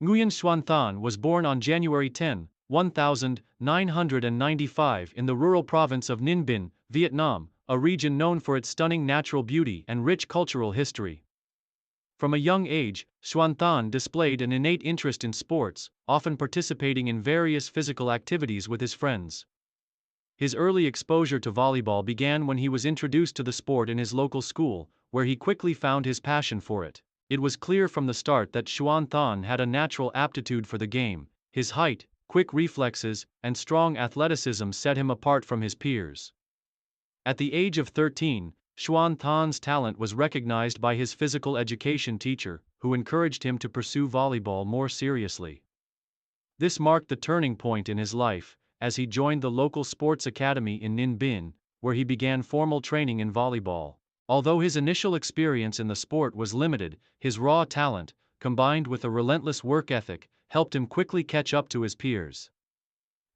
Nguyen Xuan Than was born on January 10, 1995 in the rural province of Ninh Bình, Vietnam, a region known for its stunning natural beauty and rich cultural history. From a young age, Xuan Than displayed an innate interest in sports, often participating in various physical activities with his friends. His early exposure to volleyball began when he was introduced to the sport in his local school, where he quickly found his passion for it. It was clear from the start that Xuan Than had a natural aptitude for the game. His height, quick reflexes, and strong athleticism set him apart from his peers. At the age of 13, Xuan Than's talent was recognized by his physical education teacher, who encouraged him to pursue volleyball more seriously. This marked the turning point in his life, as he joined the local sports academy in Ninh Bình, where he began formal training in volleyball. Although his initial experience in the sport was limited, his raw talent, combined with a relentless work ethic, helped him quickly catch up to his peers.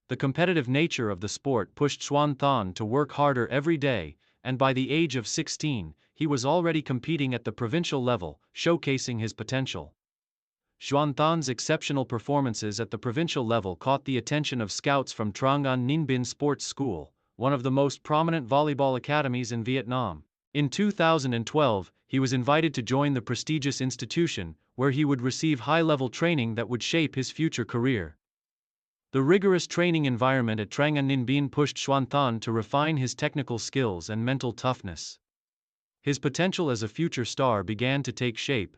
The competitive nature of the sport pushed Xuan Than to work harder every day, and by the age of 16, he was already competing at the provincial level, showcasing his potential. Xuan Than's exceptional performances at the provincial level caught the attention of scouts from Trang An Ninh Bình Sports School, one of the most prominent volleyball academies in Vietnam. In 2012, he was invited to join the prestigious institution, where he would receive high-level training that would shape his future career. The rigorous training environment at Trang An Ninh Bình pushed Xuan Than to refine his technical skills and mental toughness. His potential as a future star began to take shape,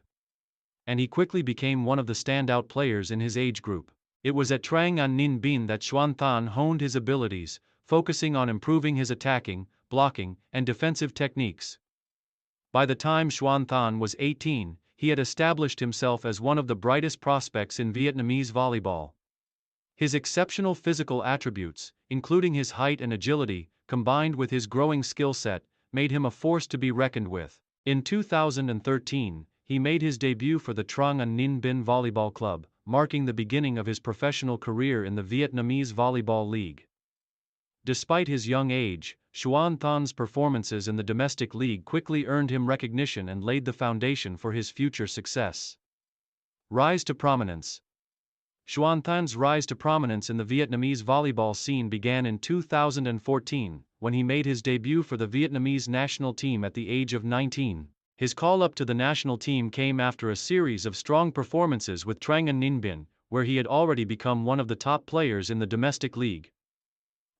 and he quickly became one of the standout players in his age group. It was at Trang An Ninh Bình that Xuan Than honed his abilities, focusing on improving his attacking, blocking, and defensive techniques. By the time Xuan Than was 18, he had established himself as one of the brightest prospects in Vietnamese volleyball. His exceptional physical attributes, including his height and agility, combined with his growing skill set, made him a force to be reckoned with. In 2013, he made his debut for the Trang An Ninh Bình Volleyball Club, marking the beginning of his professional career in the Vietnamese Volleyball League. Despite his young age, Xuan Than's performances in the domestic league quickly earned him recognition and laid the foundation for his future success. Rise to prominence. Xuan Than's rise to prominence in the Vietnamese volleyball scene began in 2014, when he made his debut for the Vietnamese national team at the age of 19. His call-up to the national team came after a series of strong performances with Trang An Ninh Bình, where he had already become one of the top players in the domestic league.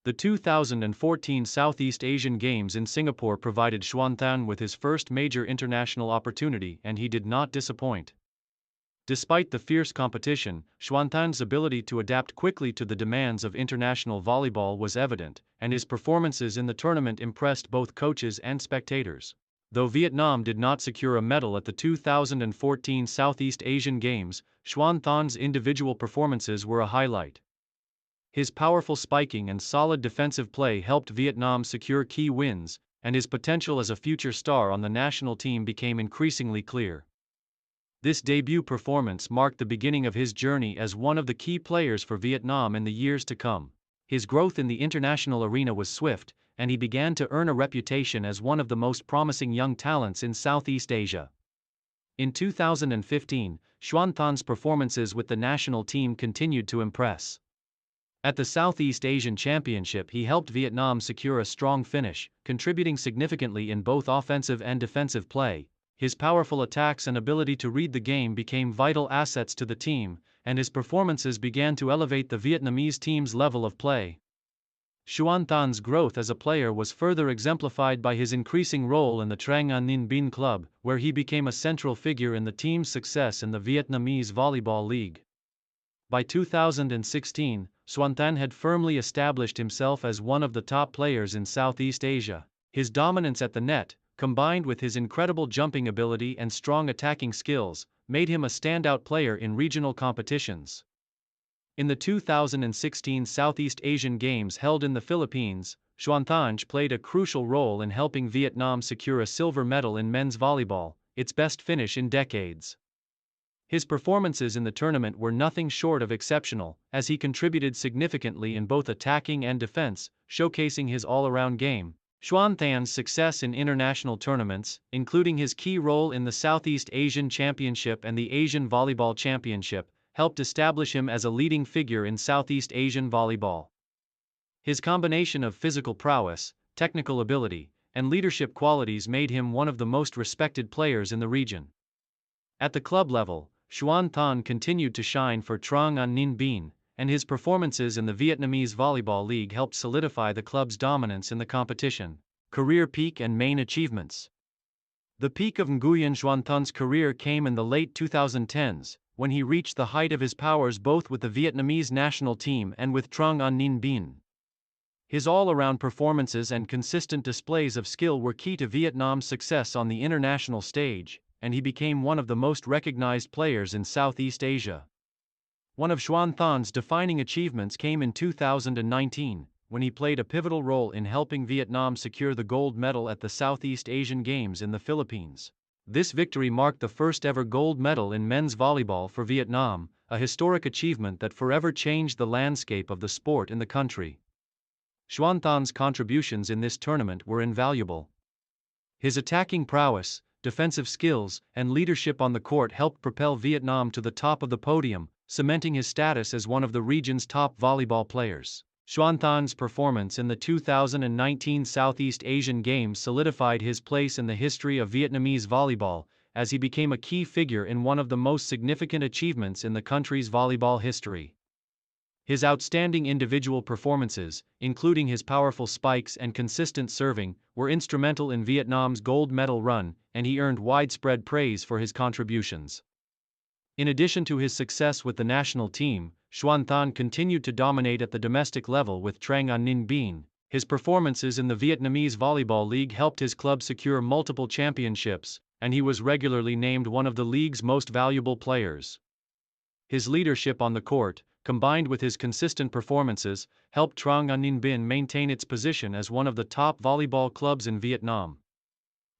The 2014 Southeast Asian Games in Singapore provided Xuan Than with his first major international opportunity, and he did not disappoint. Despite the fierce competition, Xuan Than's ability to adapt quickly to the demands of international volleyball was evident, and his performances in the tournament impressed both coaches and spectators. Though Vietnam did not secure a medal at the 2014 Southeast Asian Games, Xuan Than's individual performances were a highlight. His powerful spiking and solid defensive play helped Vietnam secure key wins, and his potential as a future star on the national team became increasingly clear. This debut performance marked the beginning of his journey as one of the key players for Vietnam in the years to come. His growth in the international arena was swift, and he began to earn a reputation as one of the most promising young talents in Southeast Asia. In 2015, Xuan Than's performances with the national team continued to impress. At the Southeast Asian Championship, he helped Vietnam secure a strong finish, contributing significantly in both offensive and defensive play. His powerful attacks and ability to read the game became vital assets to the team, and his performances began to elevate the Vietnamese team's level of play. Xuan Than's growth as a player was further exemplified by his increasing role in the Trang An Ninh Bình club, where he became a central figure in the team's success in the Vietnamese Volleyball League. By 2016, Xuan Than had firmly established himself as one of the top players in Southeast Asia. His dominance at the net, combined with his incredible jumping ability and strong attacking skills, made him a standout player in regional competitions. In the 2016 Southeast Asian Games held in the Philippines, Xuan Than played a crucial role in helping Vietnam secure a silver medal in men's volleyball, its best finish in decades. His performances in the tournament were nothing short of exceptional, as he contributed significantly in both attacking and defense, showcasing his all-around game. Xuan Than's success in international tournaments, including his key role in the Southeast Asian Championship and the Asian Volleyball Championship, helped establish him as a leading figure in Southeast Asian volleyball. His combination of physical prowess, technical ability, and leadership qualities made him one of the most respected players in the region. At the club level, Xuan Thanh continued to shine for Trang An Ninh Binh, and his performances in the Vietnamese Volleyball League helped solidify the club's dominance in the competition. Career peak and main achievements. The peak of Nguyen Xuan Thanh's career came in the late 2010s, when he reached the height of his powers both with the Vietnamese national team and with Trang An Ninh Binh. His all-around performances and consistent displays of skill were key to Vietnam's success on the international stage, and he became one of the most recognized players in Southeast Asia. One of Xuan Thanh's defining achievements came in 2019, when he played a pivotal role in helping Vietnam secure the gold medal at the Southeast Asian Games in the Philippines. This victory marked the first-ever gold medal in men's volleyball for Vietnam, a historic achievement that forever changed the landscape of the sport in the country. Xuan Thanh's contributions in this tournament were invaluable. His attacking prowess, defensive skills, and leadership on the court helped propel Vietnam to the top of the podium, cementing his status as one of the region's top volleyball players. Xuan Thanh's performance in the 2019 Southeast Asian Games solidified his place in the history of Vietnamese volleyball, as he became a key figure in one of the most significant achievements in the country's volleyball history. His outstanding individual performances, including his powerful spikes and consistent serving, were instrumental in Vietnam's gold medal run, and he earned widespread praise for his contributions. In addition to his success with the national team, Xuan Thanh continued to dominate at the domestic level with Trang An Ninh Binh. His performances in the Vietnamese Volleyball League helped his club secure multiple championships, and he was regularly named one of the league's most valuable players. His leadership on the court, combined with his consistent performances, helped Trang An Ninh Binh maintain its position as one of the top volleyball clubs in Vietnam.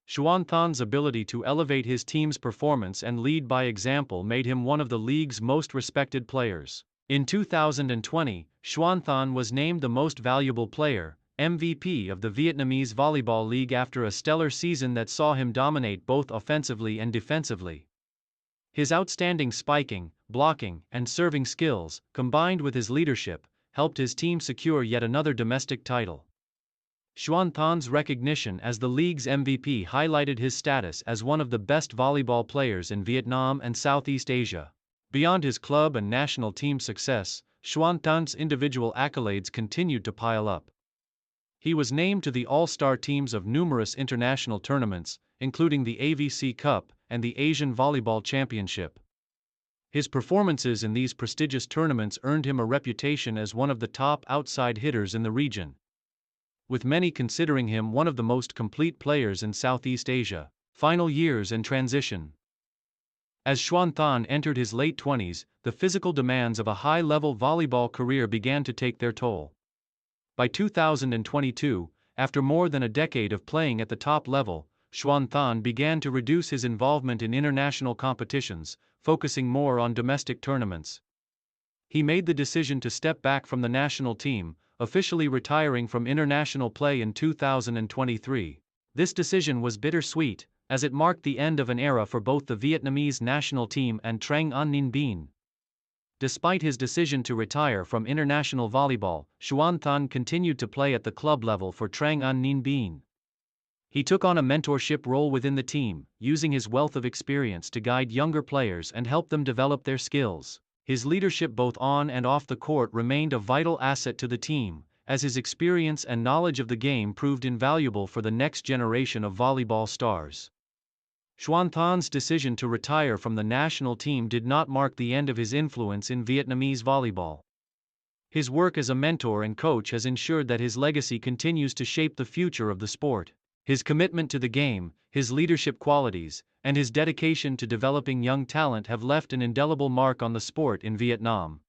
Xuan Thanh's ability to elevate his team's performance and lead by example made him one of the league's most respected players. In 2020, Xuan Thanh was named the Most Valuable Player, MVP of the Vietnamese Volleyball League after a stellar season that saw him dominate both offensively and defensively. His outstanding spiking, blocking, and serving skills, combined with his leadership, helped his team secure yet another domestic title. Xuan Thanh's recognition as the league's MVP highlighted his status as one of the best volleyball players in Vietnam and Southeast Asia. Beyond his club and national team success, Xuan Thanh's individual accolades continued to pile up. He was named to the all-star teams of numerous international tournaments, including the AVC Cup and the Asian Volleyball Championship. His performances in these prestigious tournaments earned him a reputation as one of the top outside hitters in the region, with many considering him one of the most complete players in Southeast Asia. Final years and transition. As Xuan Thanh entered his late 20s, the physical demands of a high-level volleyball career began to take their toll. By 2022, after more than a decade of playing at the top level, Xuan Thanh began to reduce his involvement in international competitions, focusing more on domestic tournaments. He made the decision to step back from the national team, officially retiring from international play in 2023. This decision was bittersweet, as it marked the end of an era for both the Vietnamese national team and Trang An Ninh Binh. Despite his decision to retire from international volleyball, Xuan Thanh continued to play at the club level for Trang An Ninh Binh. He took on a mentorship role within the team, using his wealth of experience to guide younger players and help them develop their skills. His leadership both on and off the court remained a vital asset to the team, as his experience and knowledge of the game proved invaluable for the next generation of volleyball stars. Xuan Thanh's decision to retire from the national team did not mark the end of his influence in Vietnamese volleyball. His work as a mentor and coach has ensured that his legacy continues to shape the future of the sport. His commitment to the game, his leadership qualities, and his dedication to developing young talent have left an indelible mark on the sport in Vietnam.